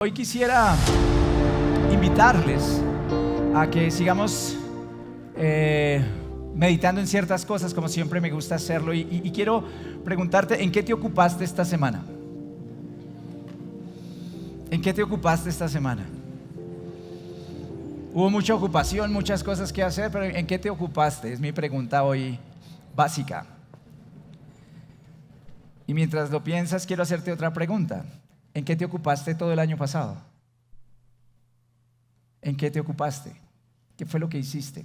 Hoy quisiera invitarles a que sigamos meditando en ciertas cosas, como siempre me gusta hacerlo, y quiero preguntarte, ¿en qué te ocupaste esta semana? ¿En qué te ocupaste esta semana? Hubo mucha ocupación, muchas cosas que hacer, pero ¿en qué te ocupaste? Es mi pregunta hoy básica. Y mientras lo piensas, quiero hacerte otra pregunta. ¿En qué te ocupaste todo el año pasado? ¿En qué te ocupaste? ¿Qué fue lo que hiciste?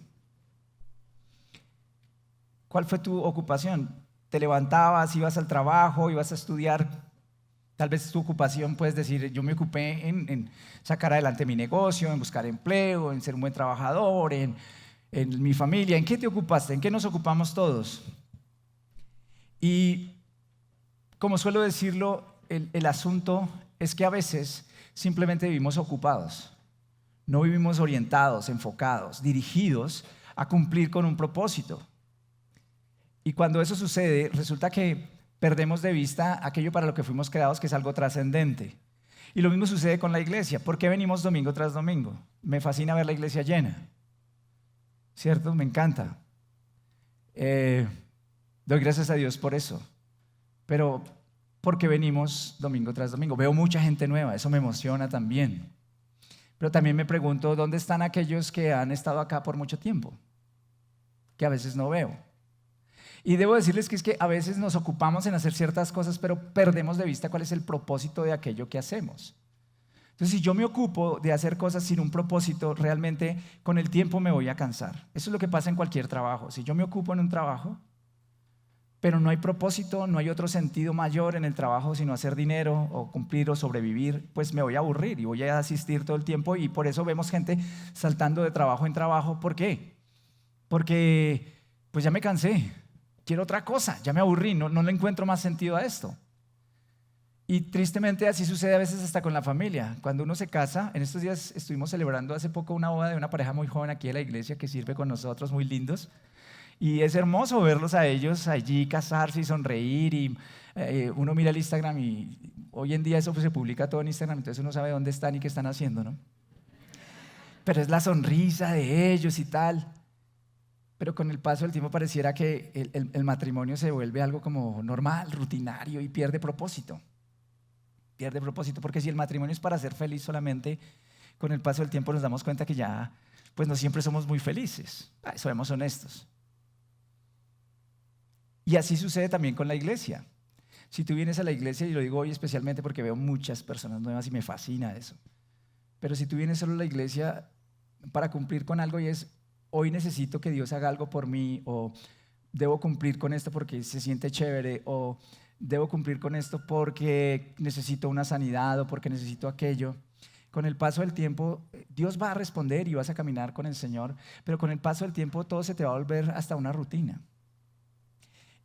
¿Cuál fue tu ocupación? ¿Te levantabas, ibas al trabajo, ibas a estudiar? Tal vez tu ocupación, puedes decir, yo me ocupé en sacar adelante mi negocio, en buscar empleo, en ser un buen trabajador, en mi familia. ¿En qué te ocupaste? ¿En qué nos ocupamos todos? Y como suelo decirlo, el asunto es que a veces simplemente vivimos ocupados. No vivimos orientados, enfocados, dirigidos a cumplir con un propósito. Y cuando eso sucede, resulta que perdemos de vista aquello para lo que fuimos creados, que es algo trascendente. Y lo mismo sucede con la iglesia. ¿Por qué venimos domingo tras domingo? Me fascina ver la iglesia llena, ¿cierto? Me encanta. Doy gracias a Dios por eso. Pero ¿por qué venimos domingo tras domingo? Veo mucha gente nueva, eso me emociona también. Pero también me pregunto, ¿dónde están aquellos que han estado acá por mucho tiempo? Que a veces no veo. Y debo decirles que es que a veces nos ocupamos en hacer ciertas cosas, pero perdemos de vista cuál es el propósito de aquello que hacemos. Entonces, si yo me ocupo de hacer cosas sin un propósito, realmente con el tiempo me voy a cansar. Eso es lo que pasa en cualquier trabajo. Si yo me ocupo en un trabajo, pero no hay propósito, no hay otro sentido mayor en el trabajo sino hacer dinero o cumplir o sobrevivir, pues me voy a aburrir y voy a asistir todo el tiempo, y por eso vemos gente saltando de trabajo en trabajo. ¿Por qué? Porque pues ya me cansé, quiero otra cosa, ya me aburrí, no le encuentro más sentido a esto. Y tristemente así sucede a veces hasta con la familia. Cuando uno se casa, en estos días estuvimos celebrando hace poco una boda de una pareja muy joven aquí de la iglesia que sirve con nosotros, muy lindos. Y es hermoso verlos a ellos allí casarse y sonreír, y uno mira el Instagram y hoy en día eso se publica todo en Instagram, entonces uno sabe dónde están y qué están haciendo, ¿no? Pero es la sonrisa de ellos y tal. Pero con el paso del tiempo pareciera que el matrimonio se vuelve algo como normal, rutinario, y pierde propósito. Pierde propósito, porque si el matrimonio es para ser feliz solamente, con el paso del tiempo nos damos cuenta que ya pues no siempre somos muy felices. Seamos honestos. Y así sucede también con la iglesia. Si tú vienes a la iglesia, y lo digo hoy especialmente porque veo muchas personas nuevas y me fascina eso, pero si tú vienes solo a la iglesia para cumplir con algo, y es, hoy necesito que Dios haga algo por mí, o debo cumplir con esto porque se siente chévere, o debo cumplir con esto porque necesito una sanidad o porque necesito aquello, con el paso del tiempo Dios va a responder y vas a caminar con el Señor, pero con el paso del tiempo todo se te va a volver hasta una rutina.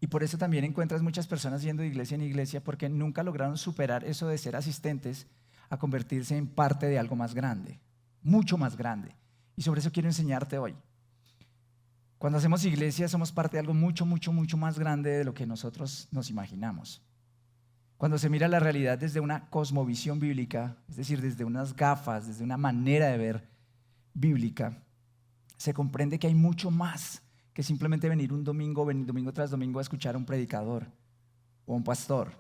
Y por eso también encuentras muchas personas yendo de iglesia en iglesia, porque nunca lograron superar eso de ser asistentes a convertirse en parte de algo más grande, mucho más grande. Y sobre eso quiero enseñarte hoy. Cuando hacemos iglesia somos parte de algo mucho, mucho, mucho más grande de lo que nosotros nos imaginamos. Cuando se mira la realidad desde una cosmovisión bíblica, es decir, desde unas gafas, desde una manera de ver bíblica, se comprende que hay mucho más que simplemente venir domingo tras domingo a escuchar a un predicador o a un pastor.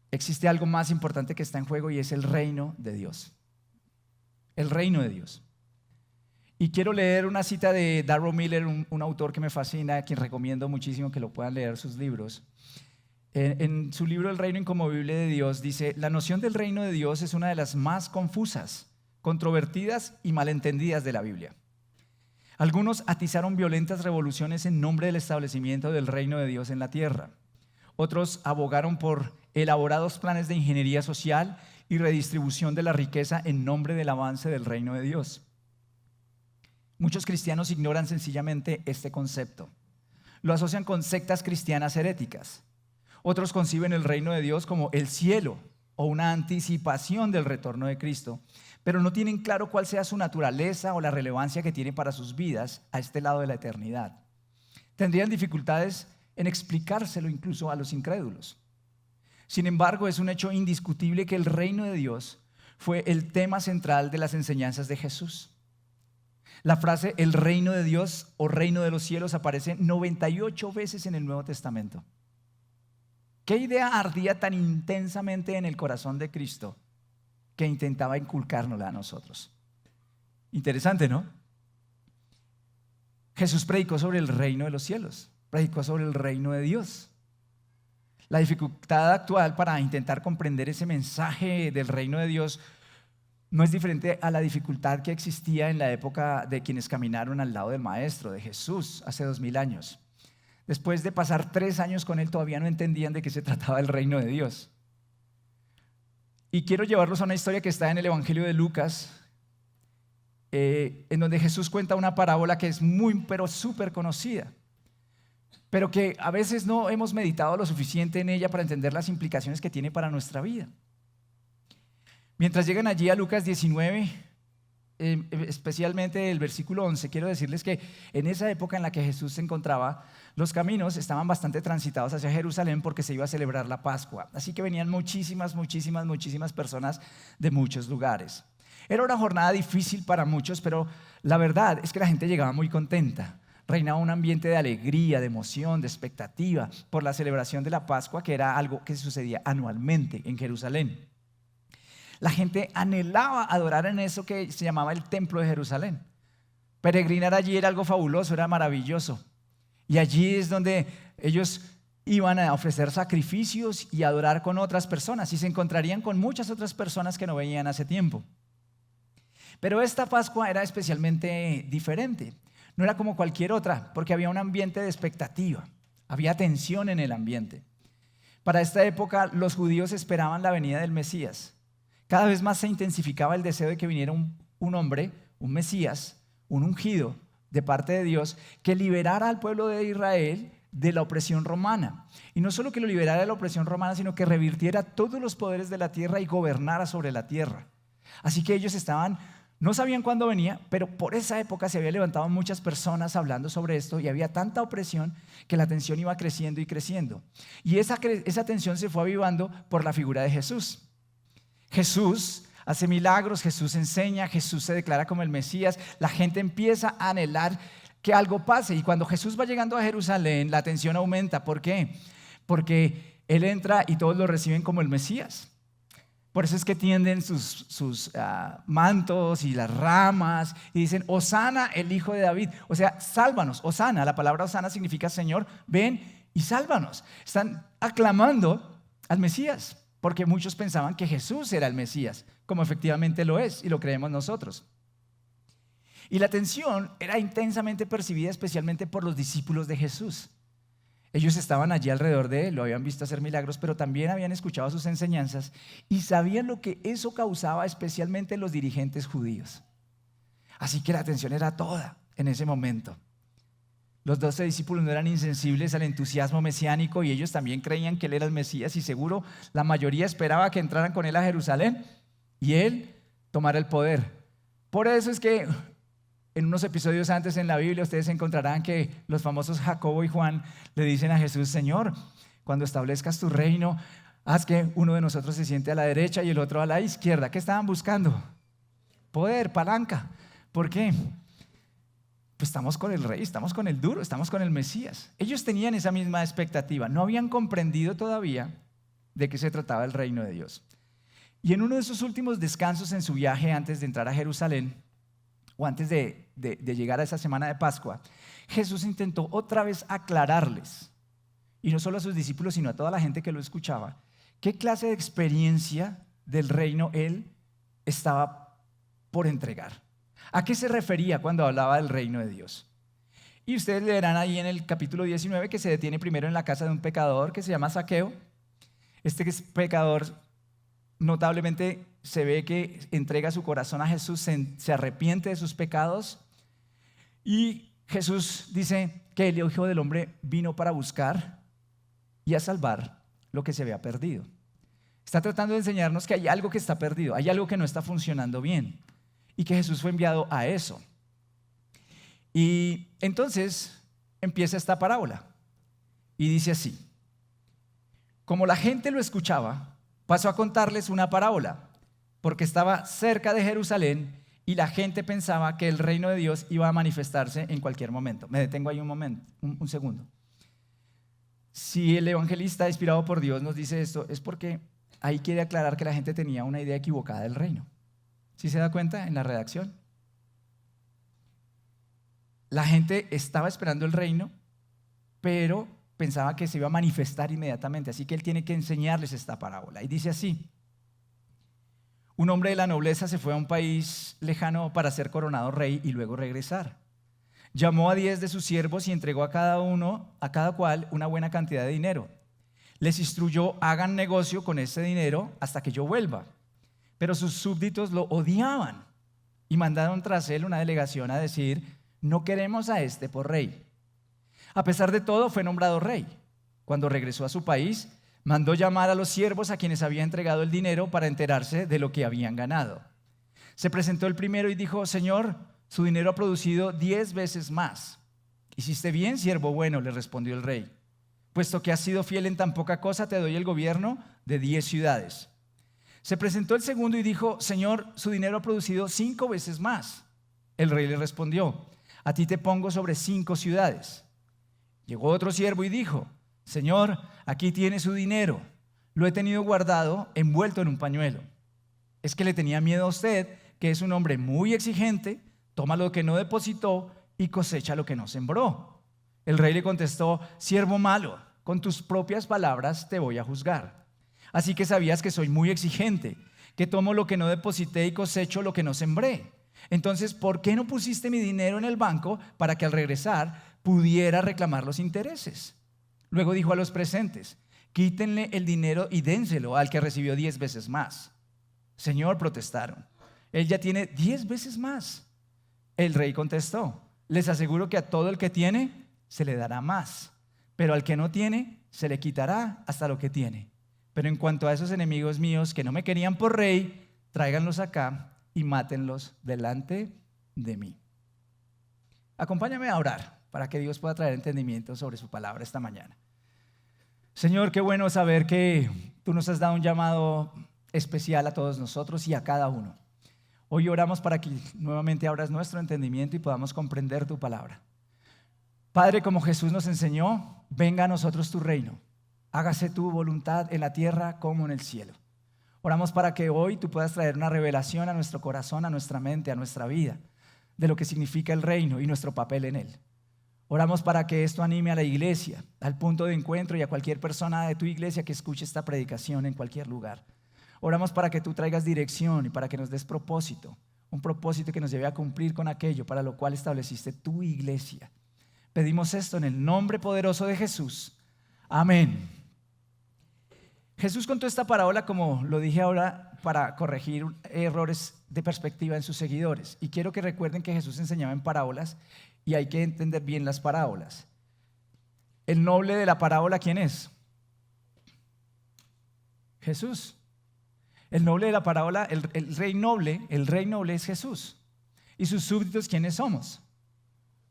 Existe algo más importante que está en juego, y es el reino de Dios. El reino de Dios. Y quiero leer una cita de Darrell Miller, un autor que me fascina, a quien recomiendo muchísimo que lo puedan leer sus libros. En su libro El reino inconmovible de Dios dice: la noción del reino de Dios es una de las más confusas, controvertidas y malentendidas de la Biblia. Algunos atizaron violentas revoluciones en nombre del establecimiento del reino de Dios en la tierra. Otros abogaron por elaborados planes de ingeniería social y redistribución de la riqueza en nombre del avance del reino de Dios. Muchos cristianos ignoran sencillamente este concepto. Lo asocian con sectas cristianas heréticas. Otros conciben el reino de Dios como el cielo o una anticipación del retorno de Cristo, pero no tienen claro cuál sea su naturaleza o la relevancia que tiene para sus vidas a este lado de la eternidad. Tendrían dificultades en explicárselo incluso a los incrédulos. Sin embargo, es un hecho indiscutible que el reino de Dios fue el tema central de las enseñanzas de Jesús. La frase el reino de Dios o reino de los cielos aparece 98 veces en el Nuevo Testamento. ¿Qué idea ardía tan intensamente en el corazón de Cristo que intentaba inculcárnosla a nosotros? Interesante, ¿no? Jesús predicó sobre el reino de los cielos, predicó sobre el reino de Dios. La dificultad actual para intentar comprender ese mensaje del reino de Dios no es diferente a la dificultad que existía en la época de quienes caminaron al lado del Maestro, de Jesús, hace 2000 años. Después de pasar 3 años con Él, todavía no entendían de qué se trataba el reino de Dios. Y quiero llevarlos a una historia que está en el Evangelio de Lucas, en donde Jesús cuenta una parábola que es muy, pero súper conocida, pero que a veces no hemos meditado lo suficiente en ella para entender las implicaciones que tiene para nuestra vida. Mientras llegan allí a Lucas 19, especialmente el versículo 11, quiero decirles que en esa época en la que Jesús se encontraba, los caminos estaban bastante transitados hacia Jerusalén porque se iba a celebrar la Pascua. Así que venían muchísimas personas de muchos lugares. Era una jornada difícil para muchos, pero la verdad es que la gente llegaba muy contenta. Reinaba un ambiente de alegría, de emoción, de expectativa por la celebración de la Pascua, que era algo que sucedía anualmente en Jerusalén. La gente anhelaba adorar en eso que se llamaba el Templo de Jerusalén. Peregrinar allí era algo fabuloso, era maravilloso. Y allí es donde ellos iban a ofrecer sacrificios y adorar con otras personas y se encontrarían con muchas otras personas que no veían hace tiempo. Pero esta Pascua era especialmente diferente. No era como cualquier otra, porque había un ambiente de expectativa, había tensión en el ambiente. Para esta época los judíos esperaban la venida del Mesías. Cada vez más se intensificaba el deseo de que viniera un hombre, un Mesías, un ungido de parte de Dios, que liberara al pueblo de Israel de la opresión romana. Y no solo que lo liberara de la opresión romana, sino que revirtiera todos los poderes de la tierra y gobernara sobre la tierra. Así que ellos no sabían cuándo venía, pero por esa época se había levantado muchas personas hablando sobre esto y había tanta opresión que la tensión iba creciendo y creciendo. Y esa tensión se fue avivando por la figura de Jesús. Jesús hace milagros, Jesús enseña, Jesús se declara como el Mesías. La gente empieza a anhelar que algo pase y cuando Jesús va llegando a Jerusalén, la tensión aumenta. ¿Por qué? Porque Él entra y todos lo reciben como el Mesías. Por eso es que tienden sus mantos y las ramas y dicen, Hosana, el hijo de David. O sea, sálvanos, Hosana. La palabra Hosana significa Señor, ven y sálvanos. Están aclamando al Mesías porque muchos pensaban que Jesús era el Mesías, como efectivamente lo es y lo creemos nosotros. Y la tensión era intensamente percibida especialmente por los discípulos de Jesús. Ellos estaban allí alrededor de Él, lo habían visto hacer milagros, pero también habían escuchado sus enseñanzas y sabían lo que eso causaba especialmente en los dirigentes judíos. Así que la tensión era toda en ese momento. Los 12 discípulos no eran insensibles al entusiasmo mesiánico y ellos también creían que Él era el Mesías y seguro la mayoría esperaba que entraran con Él a Jerusalén y Él tomara el poder. Por eso es que en unos episodios antes en la Biblia ustedes encontrarán que los famosos Jacobo y Juan le dicen a Jesús, Señor, cuando establezcas tu reino, haz que uno de nosotros se siente a la derecha y el otro a la izquierda. ¿Qué estaban buscando? Poder, palanca. ¿Por qué? Pues estamos con el rey, estamos con el duro, estamos con el Mesías. Ellos tenían esa misma expectativa, no habían comprendido todavía de qué se trataba el reino de Dios. Y en uno de sus últimos descansos en su viaje antes de entrar a Jerusalén, o antes de llegar a esa semana de Pascua, Jesús intentó otra vez aclararles, y no solo a sus discípulos, sino a toda la gente que lo escuchaba, qué clase de experiencia del reino Él estaba por entregar. ¿A qué se refería cuando hablaba del reino de Dios? Y ustedes leerán ahí en el capítulo 19 que se detiene primero en la casa de un pecador que se llama Zaqueo. Este pecador notablemente se ve que entrega su corazón a Jesús, se arrepiente de sus pecados y Jesús dice que el Hijo del Hombre vino para buscar y a salvar lo que se había perdido. Está tratando de enseñarnos que hay algo que está perdido, hay algo que no está funcionando bien y que Jesús fue enviado a eso. Y entonces empieza esta parábola y dice así: como la gente lo escuchaba, pasó a contarles una parábola porque estaba cerca de Jerusalén y la gente pensaba que el reino de Dios iba a manifestarse en cualquier momento. Me detengo ahí un segundo. Si el evangelista inspirado por Dios nos dice esto, es porque ahí quiere aclarar que la gente tenía una idea equivocada del reino. ¿Sí se da cuenta en la redacción? La gente estaba esperando el reino, pero pensaba que se iba a manifestar inmediatamente, así que él tiene que enseñarles esta parábola. Y dice así: un hombre de la nobleza se fue a un país lejano para ser coronado rey y luego regresar. Llamó a 10 de sus siervos y entregó a cada cual una buena cantidad de dinero. Les instruyó: hagan negocio con ese dinero hasta que yo vuelva. Pero sus súbditos lo odiaban y mandaron tras él una delegación a decir: no queremos a este por rey. A pesar de todo, fue nombrado rey. Cuando regresó a su país, mandó llamar a los siervos a quienes había entregado el dinero para enterarse de lo que habían ganado. Se presentó el primero y dijo: Señor, su dinero ha producido 10 veces más. Hiciste bien, siervo bueno, le respondió el rey. Puesto que has sido fiel en tan poca cosa, te doy el gobierno de 10 ciudades. Se presentó el segundo y dijo: Señor, su dinero ha producido 5 veces más. El rey le respondió: a ti te pongo sobre 5 ciudades. Llegó otro siervo y dijo: Señor, aquí tiene su dinero. Lo he tenido guardado envuelto en un pañuelo. Es que le tenía miedo a usted, que es un hombre muy exigente, toma lo que no depositó y cosecha lo que no sembró. El rey le contestó: siervo malo, con tus propias palabras te voy a juzgar. Así que sabías que soy muy exigente, que tomo lo que no deposité y cosecho lo que no sembré. Entonces, ¿por qué no pusiste mi dinero en el banco para que al regresar pudiera reclamar los intereses? Luego dijo a los presentes: quítenle el dinero y dénselo al que recibió 10 veces más. Señor, protestaron, él ya tiene 10 veces más. El rey contestó: les aseguro que a todo el que tiene se le dará más, pero al que no tiene se le quitará hasta lo que tiene. Pero en cuanto a esos enemigos míos que no me querían por rey, tráiganlos acá y mátenlos delante de mí. Acompáñame a orar para que Dios pueda traer entendimiento sobre su palabra esta mañana. Señor, qué bueno saber que tú nos has dado un llamado especial a todos nosotros y a cada uno. Hoy oramos para que nuevamente abras nuestro entendimiento y podamos comprender tu palabra. Padre, como Jesús nos enseñó, venga a nosotros tu reino. Hágase tu voluntad en la tierra como en el cielo. Oramos para que hoy tú puedas traer una revelación a nuestro corazón, a nuestra mente, a nuestra vida, de lo que significa el reino y nuestro papel en él. Oramos para que esto anime a la iglesia, al punto de encuentro y a cualquier persona de tu iglesia que escuche esta predicación en cualquier lugar. Oramos para que tú traigas dirección y para que nos des propósito, un propósito que nos lleve a cumplir con aquello para lo cual estableciste tu iglesia. Pedimos esto en el nombre poderoso de Jesús. Amén. Jesús contó esta parábola, como lo dije ahora, para corregir errores de perspectiva en sus seguidores. Y quiero que recuerden que Jesús enseñaba en parábolas y hay que entender bien las parábolas. El noble de la parábola, ¿quién es? Jesús. El noble de la parábola, el rey noble es Jesús. ¿Y sus súbditos quiénes somos?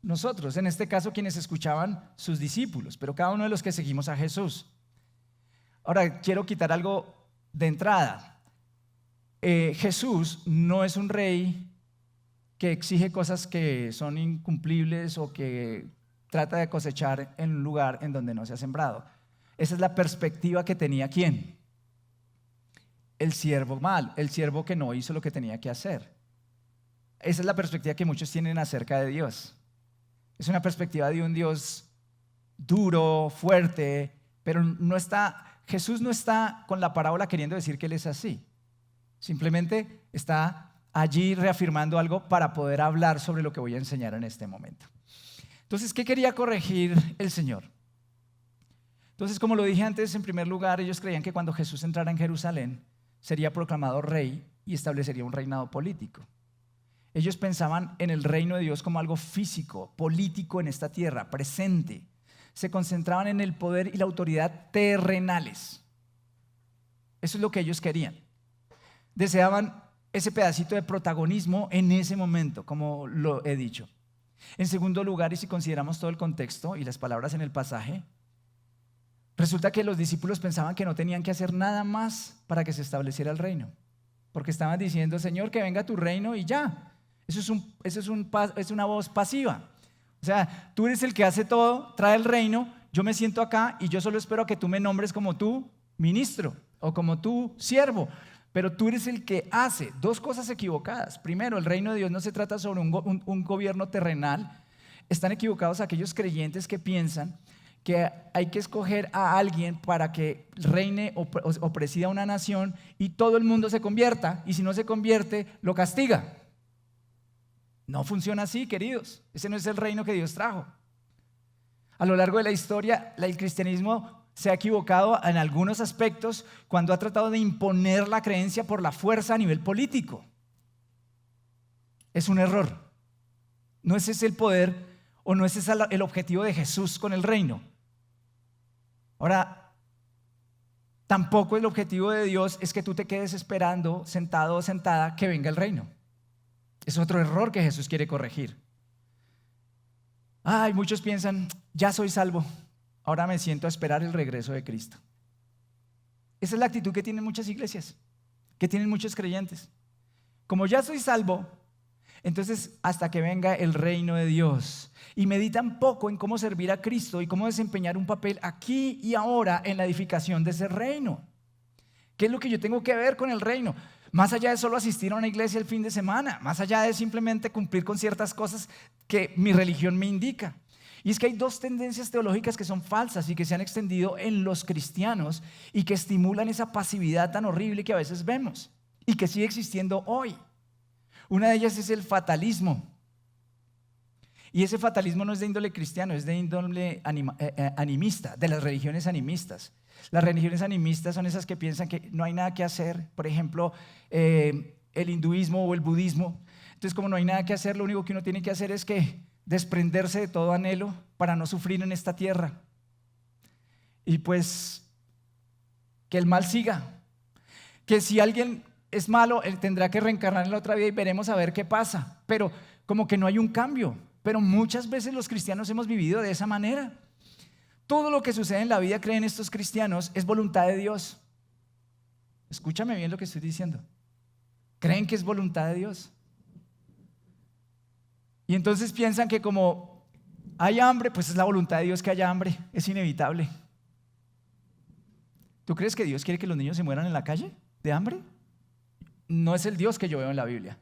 Nosotros, en este caso quienes escuchaban, sus discípulos, pero cada uno de los que seguimos a Jesús. Ahora, quiero quitar algo de entrada. Jesús no es un rey que exige cosas que son incumplibles o que trata de cosechar en un lugar en donde no se ha sembrado. Esa es la perspectiva que tenía ¿quién? El siervo mal, el siervo que no hizo lo que tenía que hacer. Esa es la perspectiva que muchos tienen acerca de Dios. Es una perspectiva de un Dios duro, fuerte, pero Jesús no está con la parábola queriendo decir que Él es así. Simplemente está allí reafirmando algo para poder hablar sobre lo que voy a enseñar en este momento. Entonces, ¿qué quería corregir el Señor? Entonces, como lo dije antes, en primer lugar, ellos creían que cuando Jesús entrara en Jerusalén, sería proclamado rey y establecería un reinado político. Ellos pensaban en el reino de Dios como algo físico, político en esta tierra, presente. Se concentraban en el poder y la autoridad terrenales. Eso es lo que ellos querían. Deseaban ese pedacito de protagonismo en ese momento, como lo he dicho. En segundo lugar, y si consideramos todo el contexto y las palabras en el pasaje, resulta que los discípulos pensaban que no tenían que hacer nada más para que se estableciera el reino. porque estaban diciendo, Señor, que venga tu reino y ya. Eso es una voz pasiva. O sea, tú eres el que hace todo, trae el reino, yo me siento acá y yo solo espero a que tú me nombres como tu ministro o como tu siervo. Pero tú eres el que hace. Dos cosas equivocadas. Primero, el reino de Dios no se trata sobre un gobierno terrenal. Están equivocados aquellos creyentes que piensan que hay que escoger a alguien para que reine o presida una nación y todo el mundo se convierta, y si no se convierte, lo castiga. No funciona así, queridos. Ese no es el reino que Dios trajo. A lo largo de la historia, el cristianismo se ha equivocado en algunos aspectos cuando ha tratado de imponer la creencia por la fuerza a nivel político. Es un error. No es ese el poder o no es ese el objetivo de Jesús con el reino. Ahora, tampoco el objetivo de Dios es que tú te quedes esperando, sentado o sentada, que venga el reino. Es otro error que Jesús quiere corregir. Muchos piensan, ya soy salvo, ahora me siento a esperar el regreso de Cristo. Esa es la actitud que tienen muchas iglesias, que tienen muchos creyentes. Como ya soy salvo, entonces hasta que venga el reino de Dios. Y meditan poco en cómo servir a Cristo y cómo desempeñar un papel aquí y ahora en la edificación de ese reino. ¿Qué es lo que yo tengo que ver con el reino? Más allá de solo asistir a una iglesia el fin de semana, más allá de simplemente cumplir con ciertas cosas que mi religión me indica. Y es que hay dos tendencias teológicas que son falsas y que se han extendido en los cristianos y que estimulan esa pasividad tan horrible que a veces vemos y que sigue existiendo hoy. Una de ellas es el fatalismo. Y ese fatalismo no es de índole cristiano, es de índole animista, de las religiones animistas. Las religiones animistas son esas que piensan que no hay nada que hacer, por ejemplo, el hinduismo o el budismo. Entonces, como no hay nada que hacer, lo único que uno tiene que hacer es que desprenderse de todo anhelo para no sufrir en esta tierra. Y pues, que el mal siga. Que si alguien es malo, él tendrá que reencarnar en la otra vida y veremos a ver qué pasa. Pero como que no hay un cambio. Pero muchas veces los cristianos hemos vivido de esa manera. Todo lo que sucede en la vida, creen estos cristianos, es voluntad de Dios. Escúchame bien lo que estoy diciendo. ¿Creen que es voluntad de Dios? Y entonces piensan que como hay hambre, pues es la voluntad de Dios que haya hambre, es inevitable. ¿Tú crees que Dios quiere que los niños se mueran en la calle de hambre? No es el Dios que yo veo en la Biblia.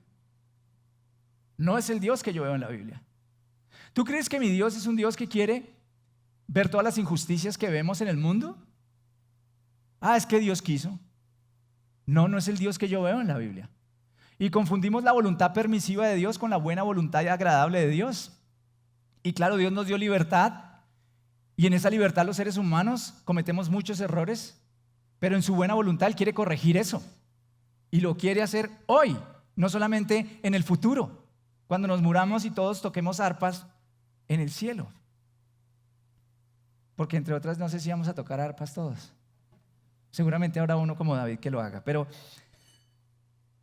No es el Dios que yo veo en la Biblia. ¿Tú crees que mi Dios es un Dios que quiere ver todas las injusticias que vemos en el mundo? Es que Dios quiso. No, no es el Dios que yo veo en la Biblia. Y confundimos la voluntad permisiva de Dios con la buena voluntad y agradable de Dios. Y claro, Dios nos dio libertad, y en esa libertad los seres humanos cometemos muchos errores, pero en su buena voluntad Él quiere corregir eso. Y lo quiere hacer hoy, no solamente en el futuro, cuando nos muramos y todos toquemos arpas en el cielo. Porque entre otras, no sé si vamos a tocar arpas todos. Seguramente habrá uno como David que lo haga. Pero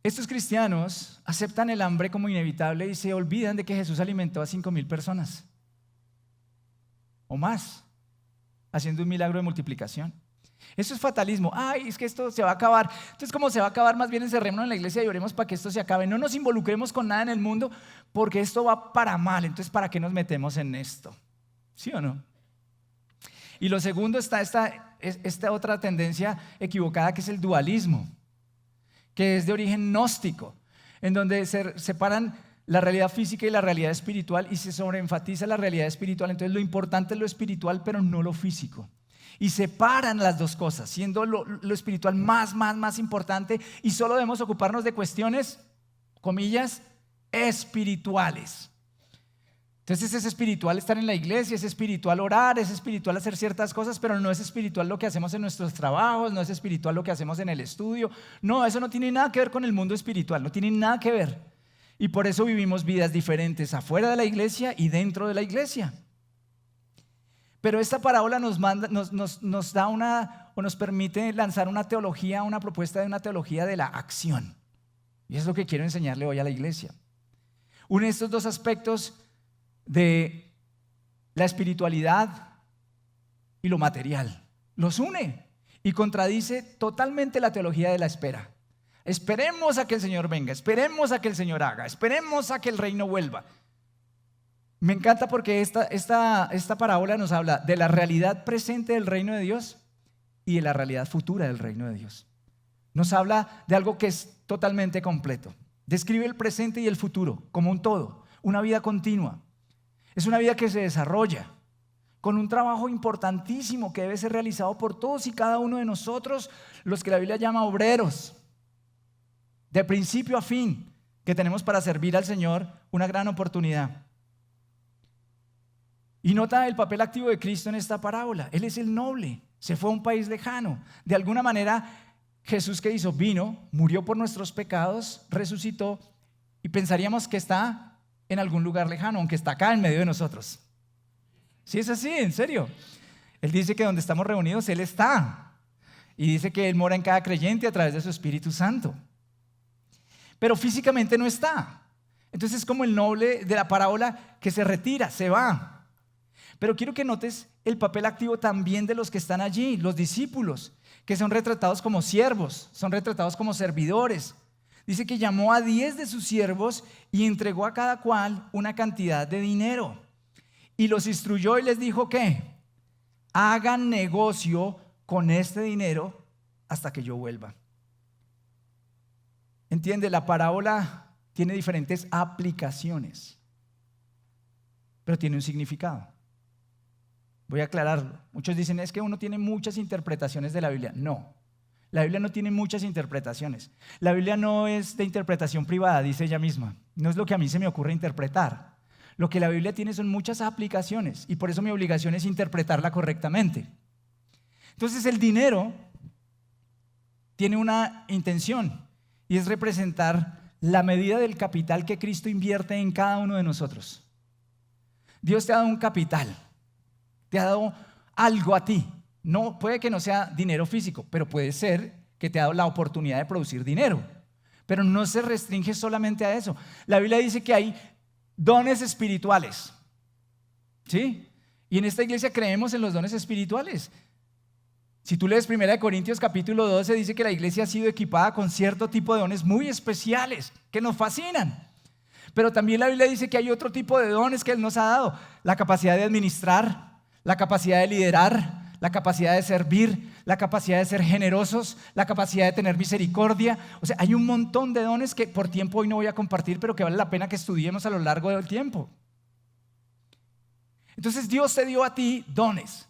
estos cristianos aceptan el hambre como inevitable y se olvidan de que Jesús alimentó a 5,000 personas o más, haciendo un milagro de multiplicación. Eso es fatalismo. Es que esto se va a acabar. Entonces, como se va a acabar, más bien encerrémonos en la iglesia y oremos para que esto se acabe. No nos involucremos con nada en el mundo porque esto va para mal. Entonces, ¿para qué nos metemos en esto? ¿Sí o no? Y lo segundo está esta otra tendencia equivocada, que es el dualismo, que es de origen gnóstico, en donde se separan la realidad física y la realidad espiritual y se sobreenfatiza la realidad espiritual. Entonces lo importante es lo espiritual, pero no lo físico. Y separan las dos cosas, siendo lo espiritual más importante, y solo debemos ocuparnos de cuestiones, comillas, espirituales. Entonces es espiritual estar en la iglesia, es espiritual orar, es espiritual hacer ciertas cosas, pero no es espiritual lo que hacemos en nuestros trabajos, no es espiritual lo que hacemos en el estudio. No, eso no tiene nada que ver con el mundo espiritual, no tiene nada que ver. Y por eso vivimos vidas diferentes afuera de la iglesia y dentro de la iglesia. Pero esta parábola nos da o nos permite lanzar una teología, una propuesta de una teología de la acción. Y es lo que quiero enseñarle hoy a la iglesia. Une estos dos aspectos de la espiritualidad y lo material. Los une y contradice totalmente la teología de la espera. Esperemos a que el Señor venga, esperemos a que el Señor haga, esperemos a que el reino vuelva. Me encanta porque esta parábola nos habla de la realidad presente del reino de Dios y de la realidad futura del reino de Dios. Nos habla de algo que es totalmente completo. Describe el presente y el futuro como un todo, una vida continua. Es una vida que se desarrolla con un trabajo importantísimo que debe ser realizado por todos y cada uno de nosotros, los que la Biblia llama obreros, de principio a fin, que tenemos para servir al Señor una gran oportunidad. Y nota el papel activo de Cristo en esta parábola. Él es el noble, se fue a un país lejano. De alguna manera, Jesús, ¿qué hizo? Vino, murió por nuestros pecados, resucitó y pensaríamos que está en algún lugar lejano, aunque está acá en medio de nosotros. Sí, es así, en serio. Él dice que donde estamos reunidos, Él está. Y dice que Él mora en cada creyente a través de su Espíritu Santo. Pero físicamente no está. Entonces es como el noble de la parábola que se retira, se va. Pero quiero que notes el papel activo también de los que están allí, los discípulos, que son retratados como siervos, son retratados como servidores. Dice que llamó a 10 de sus siervos y entregó a cada cual una cantidad de dinero. Y los instruyó y les dijo que hagan negocio con este dinero hasta que yo vuelva. Entiende, la parábola tiene diferentes aplicaciones, pero tiene un significado. Voy a aclararlo. Muchos dicen, es que uno tiene muchas interpretaciones de la Biblia. No, la Biblia no tiene muchas interpretaciones. La Biblia no es de interpretación privada, dice ella misma. No es lo que a mí se me ocurre interpretar. Lo que la Biblia tiene son muchas aplicaciones y por eso mi obligación es interpretarla correctamente. Entonces el dinero tiene una intención y es representar la medida del capital que Cristo invierte en cada uno de nosotros. Dios te ha dado un capital. Te ha dado algo a ti. No, puede que no sea dinero físico, pero puede ser que te ha dado la oportunidad de producir dinero. Pero no se restringe solamente a eso. La Biblia dice que hay dones espirituales. ¿Sí? Y en esta iglesia creemos en los dones espirituales. Si tú lees 1 Corintios capítulo 12, dice que la iglesia ha sido equipada con cierto tipo de dones muy especiales que nos fascinan. Pero también la Biblia dice que hay otro tipo de dones que Él nos ha dado. La capacidad de administrar, la capacidad de liderar, la capacidad de servir, la capacidad de ser generosos, la capacidad de tener misericordia. O sea, hay un montón de dones que por tiempo hoy no voy a compartir, pero que vale la pena que estudiemos a lo largo del tiempo. Entonces Dios te dio a ti dones.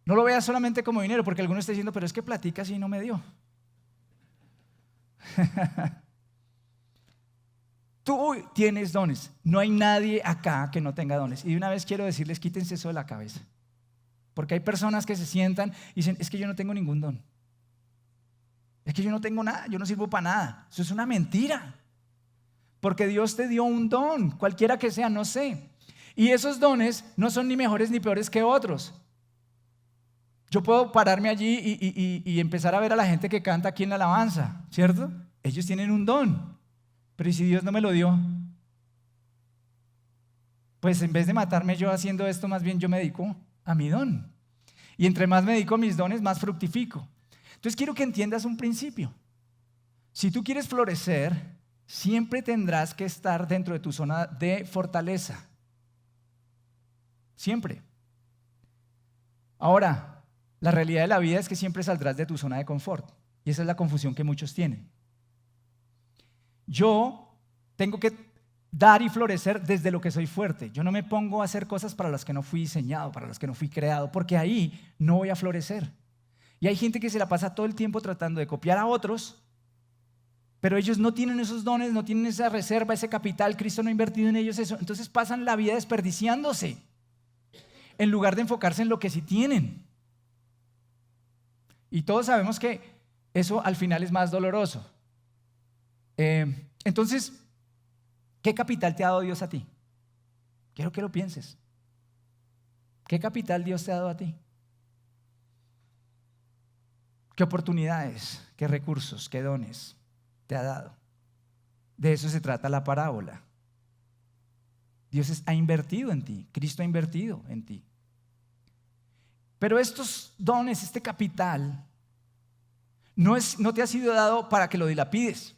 No lo veas solamente como dinero, porque alguno está diciendo, pero es que platicas y no me dio. Tú tienes dones. No hay nadie acá que no tenga dones. Y de una vez quiero decirles, quítense eso de la cabeza. Porque hay personas que se sientan y dicen, es que yo no tengo ningún don. Es que yo no tengo nada, yo no sirvo para nada. Eso es una mentira. Porque Dios te dio un don, cualquiera que sea, no sé. Y esos dones no son ni mejores ni peores que otros. Yo puedo pararme allí y empezar a ver a la gente que canta aquí en la alabanza, ¿cierto? Ellos tienen un don. Pero ¿y si Dios no me lo dio? Pues en vez de matarme yo haciendo esto, más bien yo me dedico a mi don. Y entre más me dedico a mis dones, más fructifico. Entonces quiero que entiendas un principio. Si tú quieres florecer, siempre tendrás que estar dentro de tu zona de fortaleza. Siempre. Ahora, la realidad de la vida es que siempre saldrás de tu zona de confort. Y esa es la confusión que muchos tienen. Yo tengo que dar y florecer desde lo que soy fuerte. Yo no me pongo a hacer cosas para las que no fui diseñado, para las que no fui creado, porque ahí no voy a florecer. Y hay gente que se la pasa todo el tiempo tratando de copiar a otros, pero ellos no tienen esos dones, no tienen esa reserva, ese capital. Cristo no ha invertido en ellos eso. Entonces pasan la vida desperdiciándose, en lugar de enfocarse en lo que sí tienen. Y todos sabemos que eso al final es más doloroso. Entonces, ¿qué capital te ha dado Dios a ti? Quiero que lo pienses. ¿Qué capital Dios te ha dado a ti? ¿Qué oportunidades, qué recursos, qué dones te ha dado? De eso se trata la parábola. Dios ha invertido en ti, Cristo ha invertido en ti. Pero estos dones, este capital, No te ha sido dado para que lo dilapides,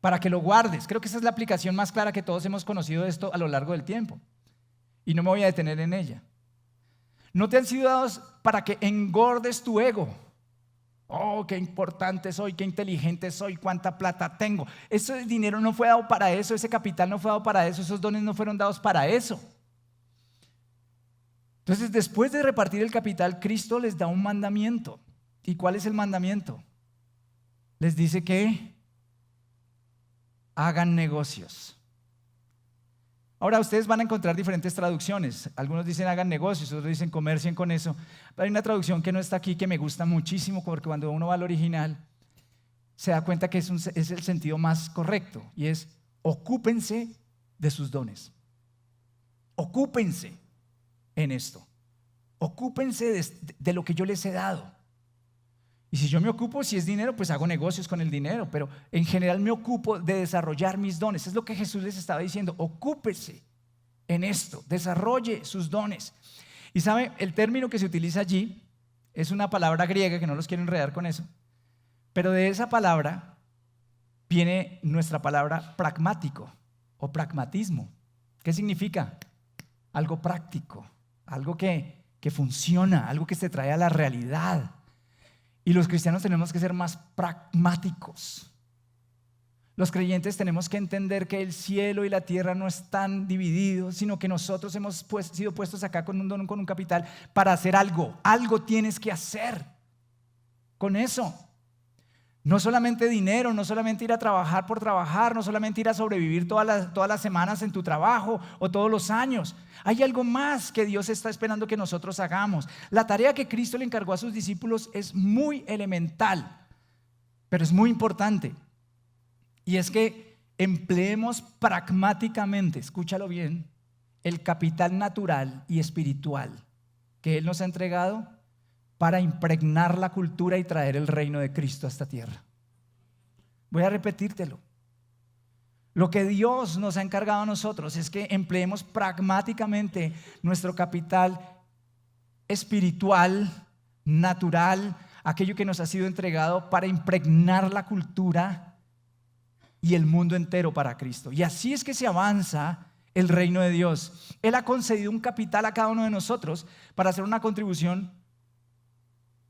para que lo guardes. Creo que esa es la aplicación más clara que todos hemos conocido de esto a lo largo del tiempo. Y no me voy a detener en ella. No te han sido dados para que engordes tu ego. Oh, qué importante soy, qué inteligente soy, cuánta plata tengo. Ese dinero no fue dado para eso, ese capital no fue dado para eso, esos dones no fueron dados para eso. Entonces, después de repartir el capital, Cristo les da un mandamiento. ¿Y cuál es el mandamiento? Les dice que hagan negocios. Ahora ustedes van a encontrar diferentes traducciones. Algunos dicen hagan negocios, otros dicen comercien con eso. Pero hay una traducción que no está aquí que me gusta muchísimo, porque cuando uno va al original se da cuenta que es el sentido más correcto, y es: ocúpense de sus dones. Ocúpense en esto. Ocúpense de lo que yo les he dado. Y si yo me ocupo, si es dinero, pues hago negocios con el dinero, pero en general me ocupo de desarrollar mis dones. Es lo que Jesús les estaba diciendo: ocúpese en esto, desarrolle sus dones. Y sabe, el término que se utiliza allí es una palabra griega, que no los quiero enredar con eso, pero de esa palabra viene nuestra palabra pragmático o pragmatismo. ¿Qué significa? Algo práctico, algo que funciona, algo que se trae a la realidad. Y los cristianos tenemos que ser más pragmáticos. Los creyentes tenemos que entender que el cielo y la tierra no están divididos, sino que nosotros hemos sido puestos acá con un don, con un capital, para hacer algo. Algo tienes que hacer con eso. No solamente dinero, no solamente ir a trabajar por trabajar, no solamente ir a sobrevivir todas las semanas en tu trabajo o todos los años. Hay algo más que Dios está esperando que nosotros hagamos. La tarea que Cristo le encargó a sus discípulos es muy elemental, pero es muy importante. Y es que empleemos pragmáticamente, escúchalo bien, el capital natural y espiritual que Él nos ha entregado para impregnar la cultura y traer el reino de Cristo a esta tierra. Voy a repetírtelo. Lo que Dios nos ha encargado a nosotros es que empleemos pragmáticamente nuestro capital espiritual, natural, aquello que nos ha sido entregado para impregnar la cultura y el mundo entero para Cristo. Y así es que se avanza el reino de Dios. Él ha concedido un capital a cada uno de nosotros para hacer una contribución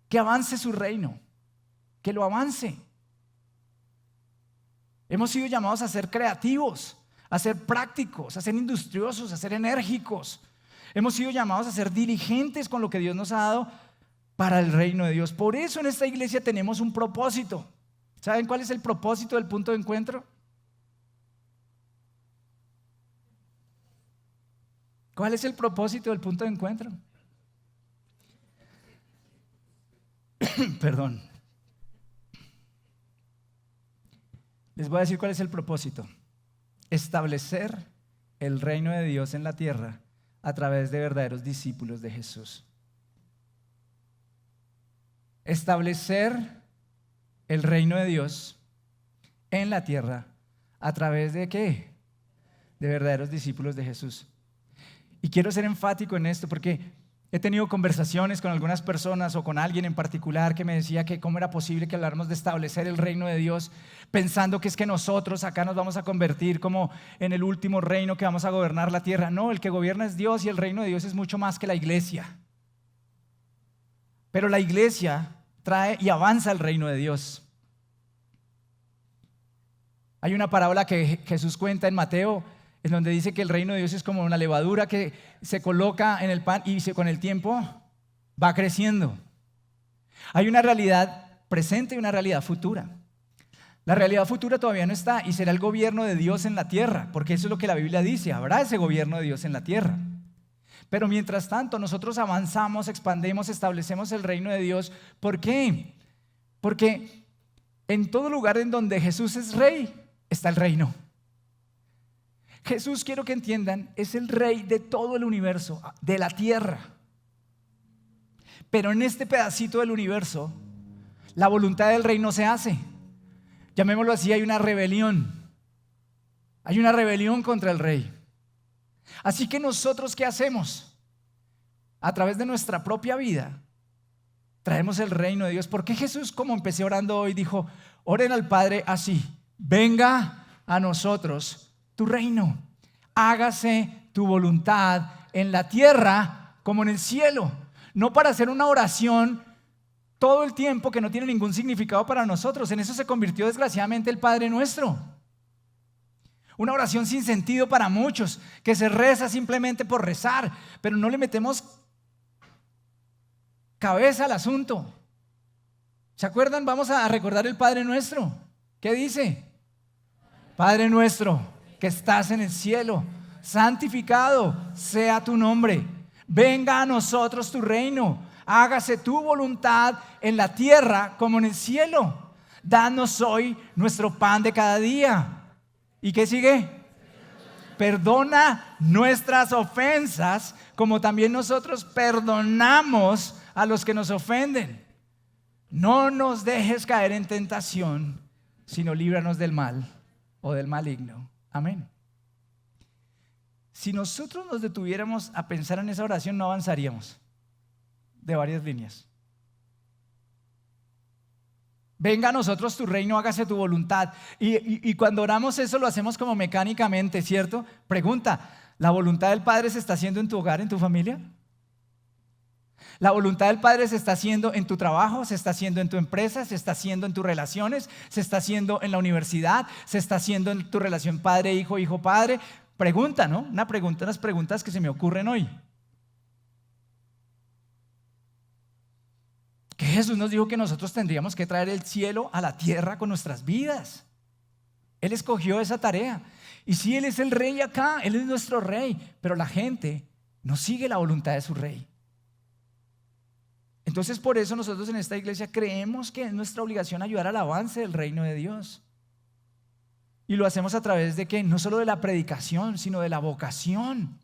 que avance su reino, que lo avance. Hemos sido llamados a ser creativos, a ser prácticos, a ser industriosos, a ser enérgicos. Hemos sido llamados a ser diligentes con lo que Dios nos ha dado para el reino de Dios. Por eso en esta iglesia tenemos un propósito. ¿Saben cuál es el propósito del punto de encuentro? ¿Cuál es el propósito del punto de encuentro? Perdón. Les voy a decir cuál es el propósito. Establecer el reino de Dios en la tierra a través de verdaderos discípulos de Jesús. Establecer el reino de Dios en la tierra a través de ¿qué? De verdaderos discípulos de Jesús. Y quiero ser enfático en esto porque he tenido conversaciones con algunas personas o con alguien en particular que me decía que cómo era posible que habláramos de establecer el reino de Dios pensando que es que nosotros acá nos vamos a convertir como en el último reino que vamos a gobernar la tierra. No, el que gobierna es Dios y el reino de Dios es mucho más que la iglesia. Pero la iglesia trae y avanza el reino de Dios. Hay una parábola que Jesús cuenta en Mateo, en donde dice que el reino de Dios es como una levadura que se coloca en el pan y con el tiempo va creciendo. Hay una realidad presente y una realidad futura. La realidad futura todavía no está y será el gobierno de Dios en la tierra, porque eso es lo que la Biblia dice, habrá ese gobierno de Dios en la tierra. Pero mientras tanto nosotros avanzamos, expandemos, establecemos el reino de Dios. ¿Por qué? Porque en todo lugar en donde Jesús es rey, está el reino. Jesús, quiero que entiendan, es el rey de todo el universo, de la tierra. Pero en este pedacito del universo, la voluntad del rey no se hace. Llamémoslo así, hay una rebelión. Hay una rebelión contra el rey. Así que nosotros, ¿qué hacemos? A través de nuestra propia vida, Traemos el reino de Dios. ¿Por qué Jesús, como empecé orando hoy, dijo, oren al Padre así: venga a nosotros tu reino, hágase tu voluntad en la tierra como en el cielo? No para hacer una oración todo el tiempo que no tiene ningún significado para nosotros. En eso se convirtió desgraciadamente el Padre Nuestro. Una oración sin sentido para muchos, que se reza simplemente por rezar, pero no le metemos cabeza al asunto. ¿Se acuerdan? Vamos a recordar el Padre Nuestro. ¿Qué dice? Padre nuestro que estás en el cielo, santificado sea tu nombre. Venga a nosotros tu reino. Hágase tu voluntad en la tierra como en el cielo. Danos hoy nuestro pan de cada día. ¿Y qué sigue? Perdona nuestras ofensas, como también nosotros perdonamos a los que nos ofenden. No nos dejes caer en tentación, sino líbranos del mal o del maligno. Amén. Si nosotros nos detuviéramos a pensar en esa oración, no avanzaríamos de varias líneas. Venga a nosotros tu reino, hágase tu voluntad. Y cuando oramos eso lo hacemos como mecánicamente, ¿cierto? Pregunta, ¿la voluntad del Padre se está haciendo en tu hogar, en tu familia? ¿La voluntad del Padre se está haciendo en tu trabajo? ¿Se está haciendo en tu empresa? ¿Se está haciendo en tus relaciones? ¿Se está haciendo en la universidad? ¿Se está haciendo en tu relación padre-hijo, hijo-padre? Pregunta, ¿no? Unas preguntas que se me ocurren hoy. Que Jesús nos dijo que nosotros tendríamos que traer el cielo a la tierra con nuestras vidas. Él escogió esa tarea. Y sí, Él es el rey acá, Él es nuestro rey, pero la gente no sigue la voluntad de su rey. Entonces, por eso nosotros en esta iglesia creemos que es nuestra obligación ayudar al avance del reino de Dios. Y lo hacemos a través de ¿qué? No solo de la predicación, sino de la vocación.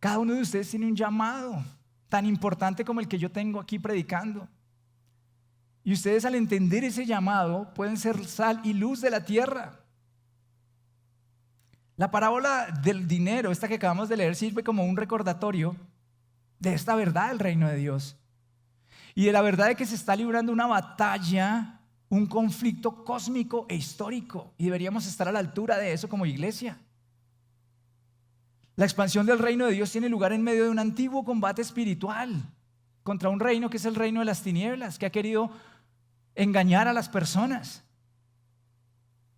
Cada uno de ustedes tiene un llamado tan importante como el que yo tengo aquí predicando. Y ustedes, al entender ese llamado, pueden ser sal y luz de la tierra. La parábola del dinero, esta que acabamos de leer, sirve como un recordatorio de esta verdad del reino de Dios y de la verdad de que se está librando una batalla, un conflicto cósmico e histórico, y deberíamos estar a la altura de eso como iglesia. La expansión del reino de Dios tiene lugar en medio de un antiguo combate espiritual contra un reino que es el reino de las tinieblas, que ha querido engañar a las personas.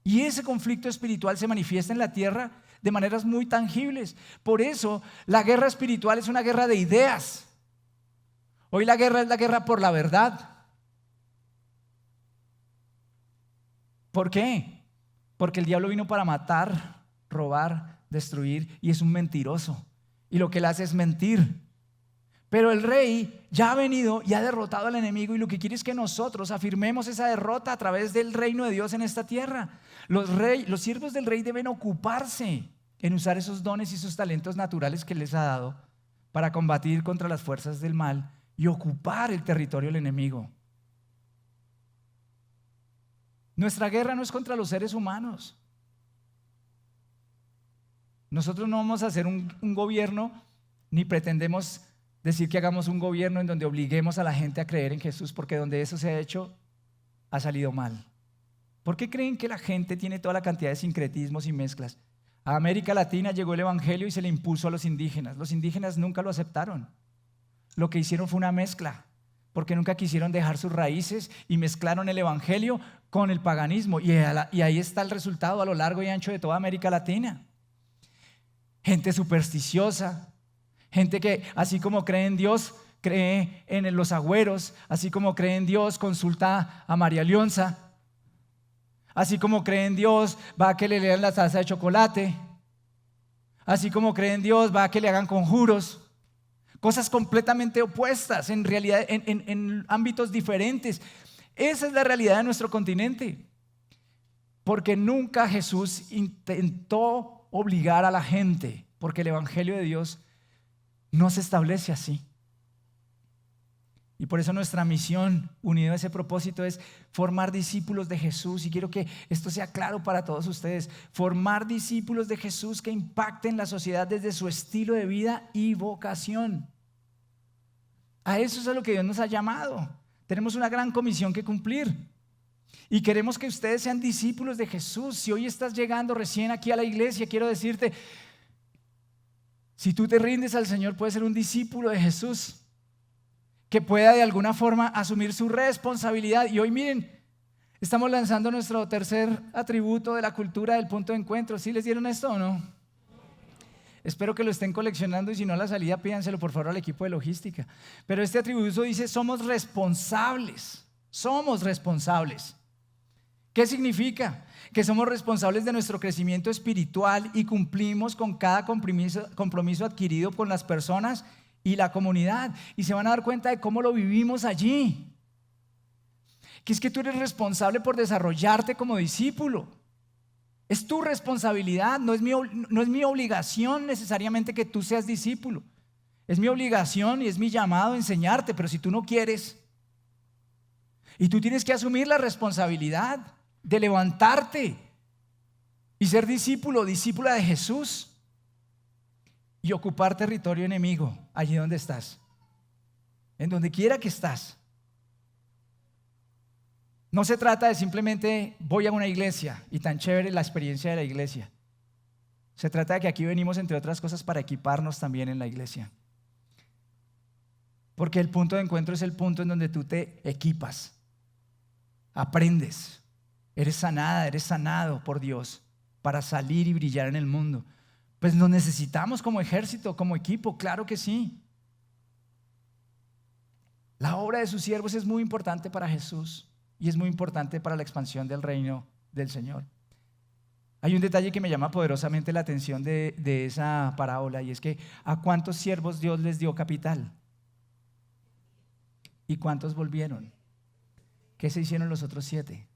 Y ese conflicto espiritual se manifiesta en la tierra de maneras muy tangibles. Por eso la guerra espiritual es una guerra de ideas. Hoy la guerra es la guerra por la verdad. ¿Por qué? Porque el diablo vino para matar, robar, destruir, y es un mentiroso. Y lo que él hace es mentir. Pero el rey ya ha venido y ha derrotado al enemigo, y lo que quiere es que nosotros afirmemos esa derrota a través del reino de Dios en esta tierra. Los siervos del rey deben ocuparse en usar esos dones y esos talentos naturales que les ha dado para combatir contra las fuerzas del mal y ocupar el territorio del enemigo. Nuestra guerra no es contra los seres humanos. Nosotros no vamos a hacer un gobierno, ni pretendemos decir que hagamos un gobierno en donde obliguemos a la gente a creer en Jesús, porque donde eso se ha hecho, ha salido mal. ¿Por qué creen que la gente tiene toda la cantidad de sincretismos y mezclas? A América Latina llegó el evangelio y se le impuso a los indígenas. Los indígenas nunca lo aceptaron. Lo que hicieron fue una mezcla, porque nunca quisieron dejar sus raíces y mezclaron el evangelio con el paganismo. Y ahí está el resultado a lo largo y ancho de toda América Latina. Gente supersticiosa, gente que así como cree en Dios, cree en los agüeros, así como cree en Dios, consulta a María Leonza. Así como cree en Dios, va a que le lean la salsa de chocolate. Así como cree en Dios, va a que le hagan conjuros. Cosas completamente opuestas, en realidad, en ámbitos diferentes. Esa es la realidad de nuestro continente. Porque nunca Jesús intentó obligar a la gente, porque el evangelio de Dios no se establece así. Y por eso nuestra misión, unida a ese propósito, es formar discípulos de Jesús. Y quiero que esto sea claro para todos ustedes: formar discípulos de Jesús que impacten la sociedad desde su estilo de vida y vocación. A eso es a lo que Dios nos ha llamado. Tenemos una gran comisión que cumplir. Y queremos que ustedes sean discípulos de Jesús. Si hoy estás llegando recién aquí a la iglesia, quiero decirte, si tú te rindes al Señor, puedes ser un discípulo de Jesús, que pueda de alguna forma asumir su responsabilidad. Y hoy miren, estamos lanzando nuestro tercer atributo de la cultura del punto de encuentro. ¿Sí les dieron esto o no? Espero que lo estén coleccionando y si no a la salida pídanselo por favor al equipo de logística. Pero este atributo dice somos responsables. Somos responsables. ¿Qué significa? Que somos responsables de nuestro crecimiento espiritual y cumplimos con cada compromiso adquirido con las personas y la comunidad. Y se van a dar cuenta de cómo lo vivimos allí. Que es que tú eres responsable por desarrollarte como discípulo. Es tu responsabilidad, no es mi obligación necesariamente que tú seas discípulo. Es mi obligación y es mi llamado a enseñarte, pero si tú no quieres, y tú tienes que asumir la responsabilidad de levantarte y ser discípulo, discípula de Jesús y ocupar territorio enemigo allí donde estás, en donde quiera que estás. No se trata de simplemente voy a una iglesia y tan chévere la experiencia de la iglesia. Se trata de que aquí venimos, entre otras cosas, para equiparnos también en la iglesia. Porque el punto de encuentro es el punto en donde tú te equipas, aprendes, eres sanada, eres sanado por Dios para salir y brillar en el mundo. Pues nos necesitamos como ejército, como equipo, claro que sí. La obra de sus siervos es muy importante para Jesús. Y es muy importante para la expansión del reino del Señor. Hay un detalle que me llama poderosamente la atención de esa parábola, y es que ¿a cuántos siervos Dios les dio capital? ¿Y cuántos volvieron? ¿Qué se hicieron los otros 7?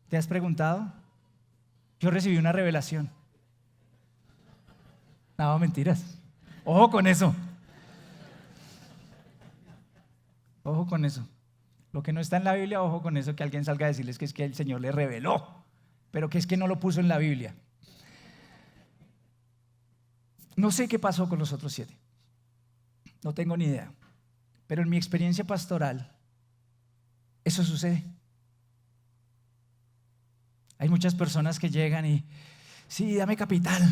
¿Te has preguntado? Yo recibí una revelación. No, mentiras. Ojo con eso. Ojo con eso. Lo que no está en la Biblia, ojo con eso, que alguien salga a decirles que es que el Señor le reveló, pero que es que no lo puso en la Biblia. No sé qué pasó con los otros 7. No tengo ni idea. Pero en mi experiencia pastoral, eso sucede. Hay muchas personas que llegan y, sí, dame capital.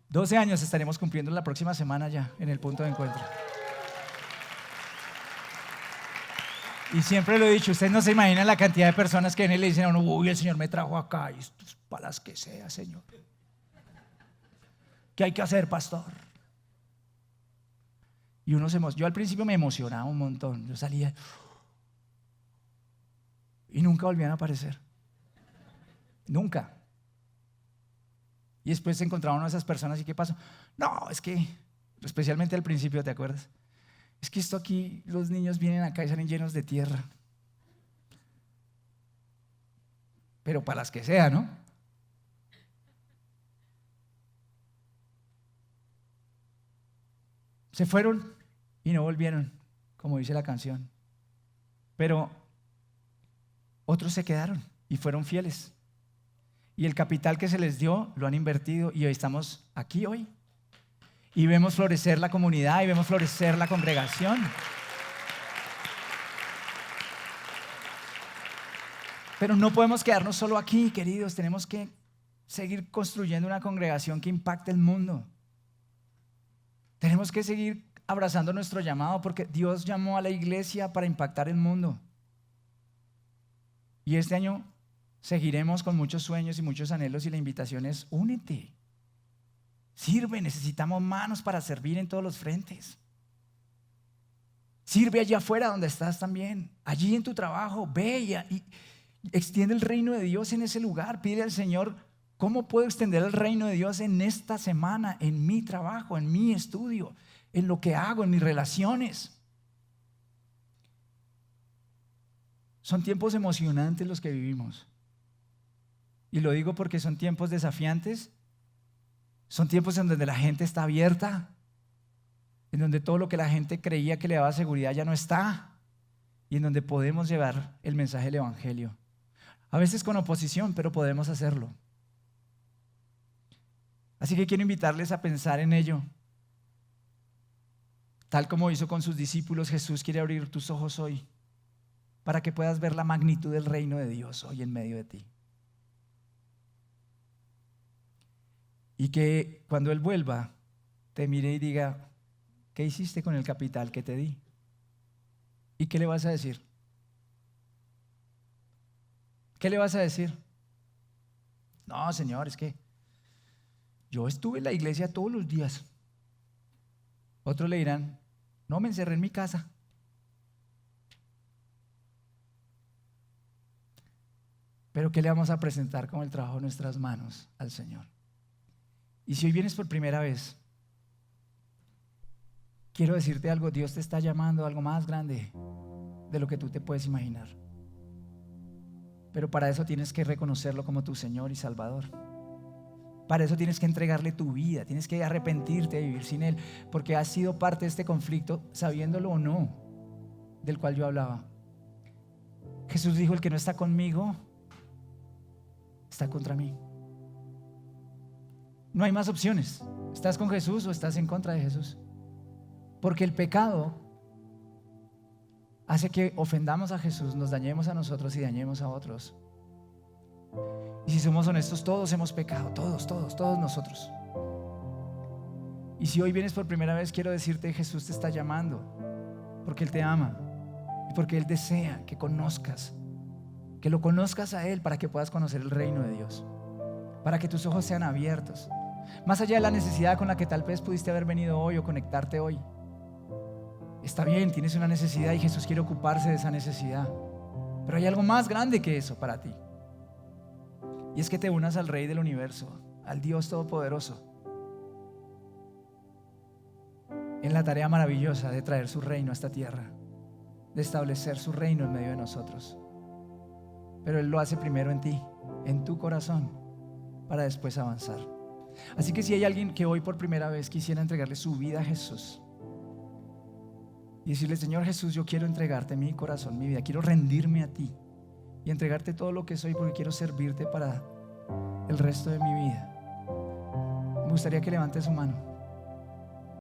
12 años estaremos cumpliendo la próxima semana ya en el punto de encuentro. Y siempre lo he dicho, ustedes no se imaginan la cantidad de personas que vienen y le dicen a uno, uy, el Señor me trajo acá, y esto es para las que sea, Señor. ¿Qué hay que hacer, pastor? Y uno yo al principio me emocionaba un montón, yo salía y nunca volvían a aparecer. Nunca. Y después se encontraban esas personas y ¿qué pasó? No, es que, especialmente al principio, ¿te acuerdas? Es que esto aquí, los niños vienen acá y salen llenos de tierra. Pero para las que sea, ¿no? Se fueron y no volvieron, como dice la canción. Pero otros se quedaron y fueron fieles. Y el capital que se les dio lo han invertido y hoy estamos aquí hoy. Y vemos florecer la comunidad y vemos florecer la congregación. Pero no podemos quedarnos solo aquí, queridos. Tenemos que seguir construyendo una congregación que impacte el mundo. Tenemos que seguir abrazando nuestro llamado porque Dios llamó a la iglesia para impactar el mundo. Y este año seguiremos con muchos sueños y muchos anhelos y la invitación es únete. Sirve, necesitamos manos para servir en todos los frentes. Sirve allá afuera donde estás también. Allí en tu trabajo, ve y extiende el reino de Dios en ese lugar. Pide al Señor, ¿cómo puedo extender el reino de Dios en esta semana, en mi trabajo, en mi estudio, en lo que hago, en mis relaciones? Son tiempos emocionantes los que vivimos. Y lo digo porque son tiempos desafiantes. Son tiempos en donde la gente está abierta, en donde todo lo que la gente creía que le daba seguridad ya no está, y en donde podemos llevar el mensaje del evangelio. A veces con oposición, pero podemos hacerlo. Así que quiero invitarles a pensar en ello. Tal como hizo con sus discípulos, Jesús quiere abrir tus ojos hoy para que puedas ver la magnitud del reino de Dios hoy en medio de ti. Y que cuando Él vuelva, te mire y diga, ¿qué hiciste con el capital que te di? ¿Y qué le vas a decir? ¿Qué le vas a decir? No, Señor, es que yo estuve en la iglesia todos los días. Otros le dirán, no, me encerré en mi casa. Pero ¿qué le vamos a presentar como el trabajo de nuestras manos al Señor? Y si hoy vienes por primera vez, quiero decirte algo, Dios te está llamando a algo más grande de lo que tú te puedes imaginar. Pero para eso tienes que reconocerlo como tu Señor y Salvador. Para eso tienes que entregarle tu vida, tienes que arrepentirte de vivir sin Él, porque has sido parte de este conflicto, sabiéndolo o no, del cual yo hablaba. Jesús dijo, el que no está conmigo, está contra mí. No hay más opciones. ¿Estás con Jesús o estás en contra de Jesús? Porque el pecado hace que ofendamos a Jesús, nos dañemos a nosotros y dañemos a otros. Y si somos honestos, todos hemos pecado, todos nosotros. Y si hoy vienes por primera vez, quiero decirte, Jesús te está llamando, porque Él te ama y porque Él desea que conozcas, que lo conozcas a Él para que puedas conocer el reino de Dios, para que tus ojos sean abiertos, más allá de la necesidad con la que tal vez pudiste haber venido hoy o conectarte hoy. Está bien, tienes una necesidad y Jesús quiere ocuparse de esa necesidad, pero hay algo más grande que eso para ti. Y es que te unas al Rey del universo, al Dios Todopoderoso, en la tarea maravillosa de traer su reino a esta tierra, de establecer su reino en medio de nosotros. Pero Él lo hace primero en ti, en tu corazón, para después avanzar. Así que si hay alguien que hoy por primera vez quisiera entregarle su vida a Jesús y decirle, Señor Jesús, yo quiero entregarte mi corazón, mi vida, quiero rendirme a ti y entregarte todo lo que soy porque quiero servirte para el resto de mi vida, me gustaría que levante su mano.